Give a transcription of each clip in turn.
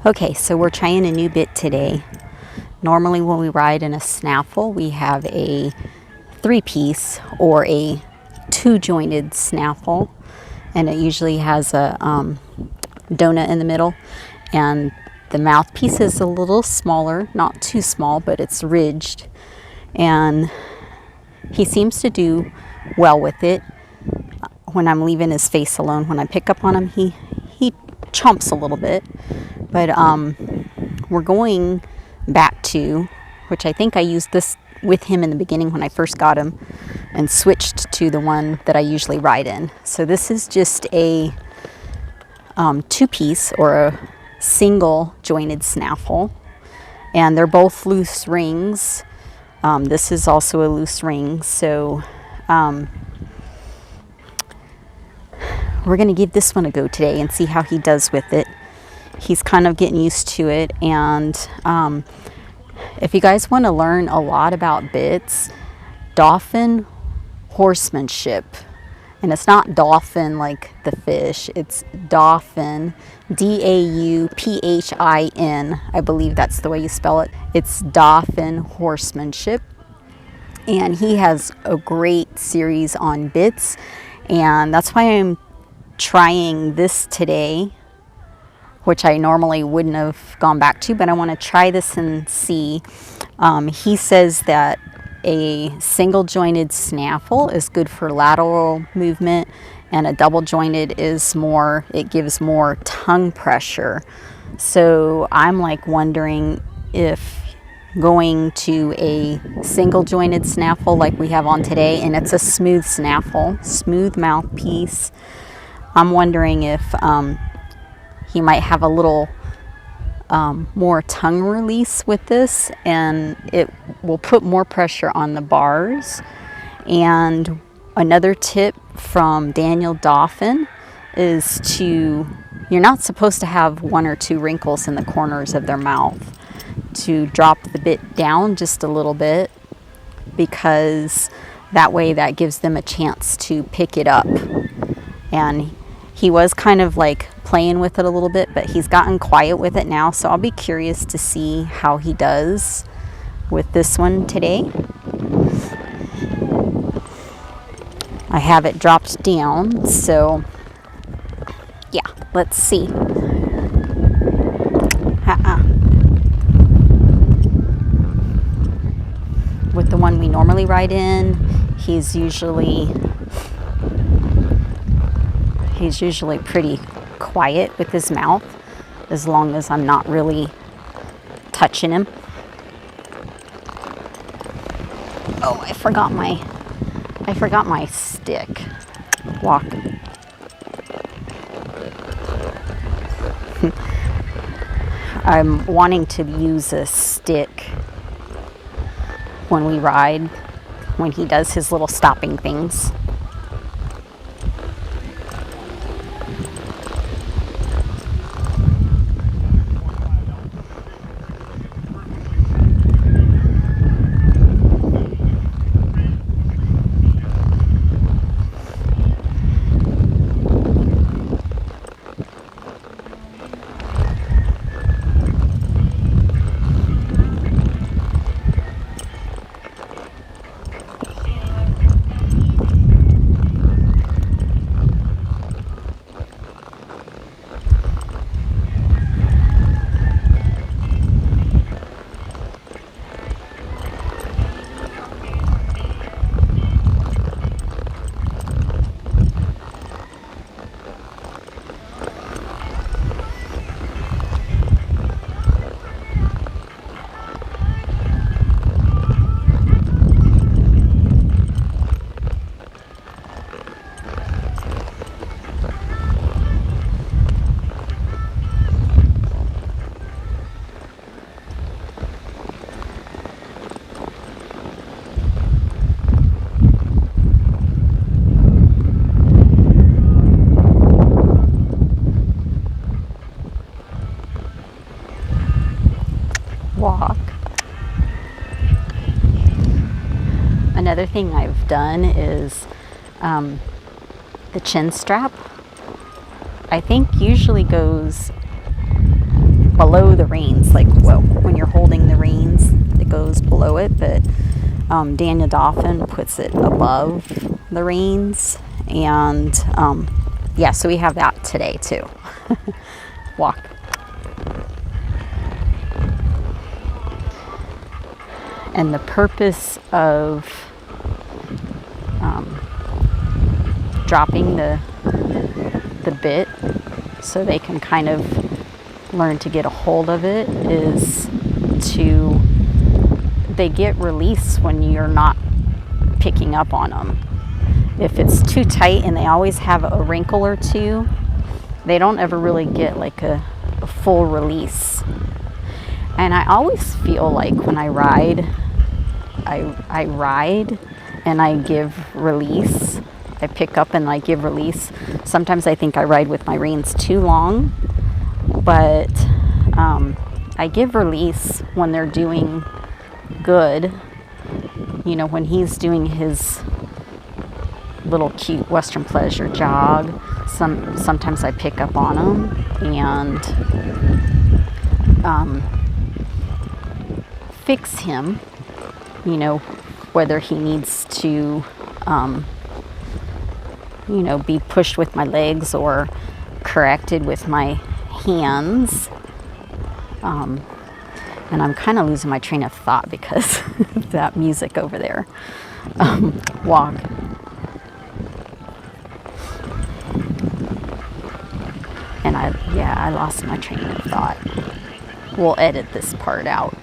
Okay, so we're trying a new bit today. Normally when we ride in a snaffle, we have a 3-piece or a 2-jointed snaffle, and it usually has a donut in the middle, and the mouthpiece is a little smaller, not too small, but it's ridged, and he seems to do well with it. When I'm leaving his face alone, when I pick up on him, he chomps a little bit. But we're going back to, which I think I used this with him in the beginning when I first got him, and switched to the one that I usually ride in. So this is just a 2-piece or a single jointed snaffle, and they're both loose rings. This is also a loose ring, so we're going to give this one a go today and see how he does with it. He's kind of getting used to it, and if you guys want to learn a lot about bits, Dauphin Horsemanship, and it's not dolphin like the fish, it's Dauphin, D-A-U-P-H-I-N, I believe that's the way you spell it. It's Dauphin Horsemanship, and he has a great series on bits, and that's why I'm trying this today, which I normally wouldn't have gone back to, but I want to try this and see. He says that a single jointed snaffle is good for lateral movement, and a double jointed is more, it gives more tongue pressure. So I'm like wondering if going to a single jointed snaffle like we have on today, and it's a smooth snaffle, smooth mouthpiece, I'm wondering if he might have a little more tongue release with this, and it will put more pressure on the bars. And another tip from Daniel Dauphin is you're not supposed to have 1 or 2 wrinkles in the corners of their mouth, to drop the bit down just a little bit, because that way that gives them a chance to pick it up. And he was kind of like playing with it a little bit, but he's gotten quiet with it now, so I'll be curious to see how he does with this one today. I have it dropped down, so yeah, let's see. With the one we normally ride in, he's usually pretty quiet with his mouth, as long as I'm not really touching him. Oh, I forgot my stick. Walk. I'm wanting to use a stick when we ride, when he does his little stopping things. Walk. Another thing I've done is the chin strap. I think usually goes below the reins, like when you're holding the reins, it goes below it, but Daniel Dauphin puts it above the reins. And yeah, so we have that today too. Walk. And the purpose of dropping the bit so they can kind of learn to get a hold of it is they get release when you're not picking up on them. If it's too tight and they always have a wrinkle or two, they don't ever really get like a full release. And I always feel like when I ride, I ride and I give release. I pick up and I give release. Sometimes I think I ride with my reins too long, but I give release when they're doing good. You know, when he's doing his little cute Western pleasure jog, sometimes I pick up on him and fix him, you know, whether he needs to you know, be pushed with my legs or corrected with my hands. And I'm kind of losing my train of thought because of that music over there. Walk. And I lost my train of thought. We'll edit this part out.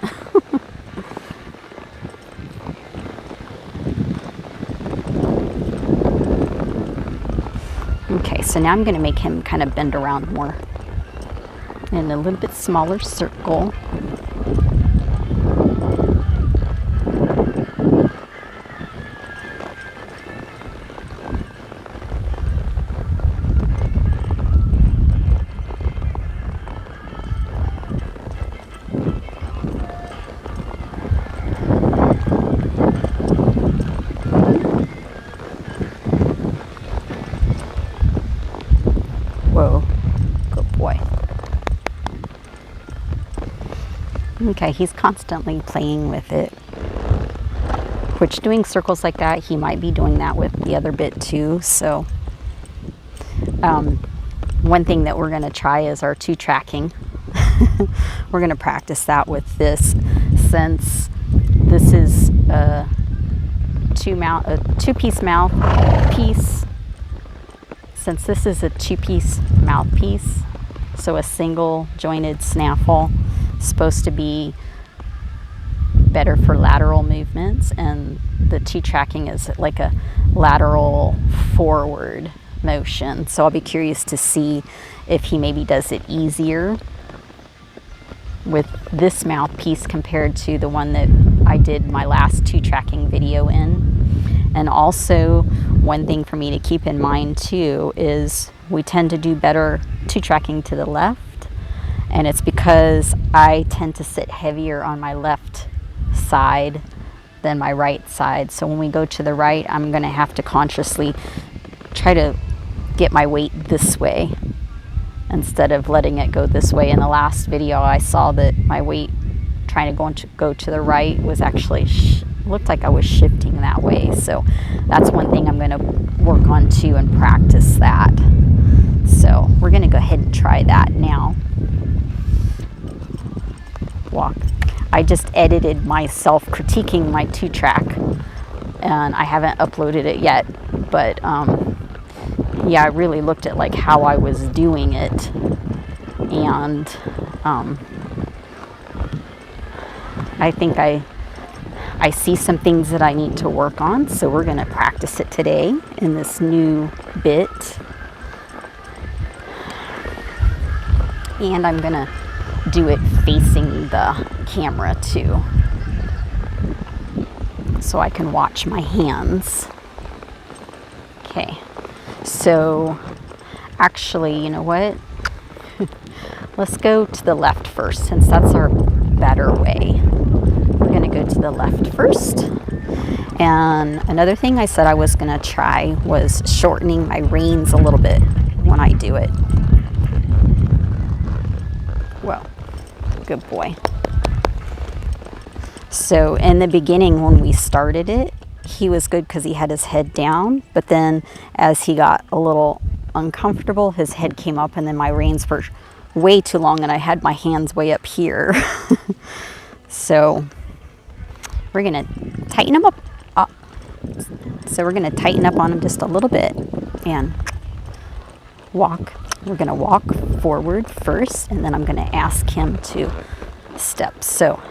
Okay, so now I'm going to make him kind of bend around more in a little bit smaller circle. Whoa, good boy. Okay, he's constantly playing with it, which doing circles like that, he might be doing that with the other bit too. So one thing that we're going to try is our two tracking. We're going to practice that with this, since this is a two-piece mouthpiece. Since this is a two-piece mouthpiece, so a single jointed snaffle, supposed to be better for lateral movements, and the T-tracking is like a lateral forward motion. So I'll be curious to see if he maybe does it easier with this mouthpiece compared to the one that I did my last T-tracking video in. And also, one thing for me to keep in mind too is we tend to do better T-tracking to the left, and it's because I tend to sit heavier on my left side than my right side. So when we go to the right, I'm going to have to consciously try to get my weight this way instead of letting it go this way. In the last video, I saw that my weight trying to go to the right was actually looked like I was shifting that way. So that's one thing I'm going to work on too and practice that. So we're going to go ahead and try that now. Walk. I just edited myself critiquing my two-track, and I haven't uploaded it yet, but yeah, I really looked at like how I was doing it, and I think I see some things that I need to work on, so we're going to practice it today in this new bit. And I'm going to do it facing the camera too, so I can watch my hands. Okay, so actually, you know what? Let's go to the left first, since that's our better way. We're going to go to the left first. And another thing I said I was going to try was shortening my reins a little bit when I do it. Well, Good boy. So in the beginning when we started it, he was good because he had his head down, but then as he got a little uncomfortable, his head came up, and then my reins were way too long and I had my hands way up here. So we're gonna tighten him up. So we're gonna tighten up on him just a little bit and walk. We're gonna walk forward first, and then I'm gonna ask him to step. So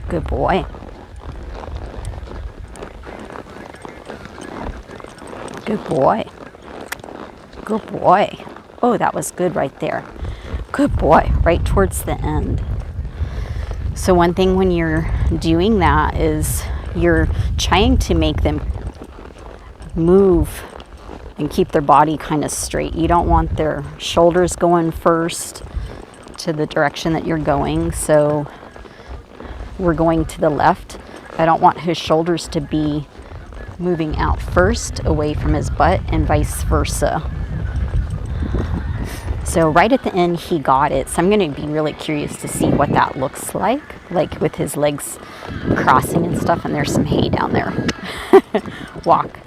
good boy. Good boy. Good boy. Oh, that was good right there. Good boy, right towards the end. So one thing when you're doing that is you're trying to make them move and keep their body kind of straight. You don't want their shoulders going first to the direction that you're going. So we're going to the left. I don't want his shoulders to be moving out first away from his butt and vice versa. So right at the end he got it. So I'm going to be really curious to see what that looks like with his legs crossing and stuff, and there's some hay down there. Walk.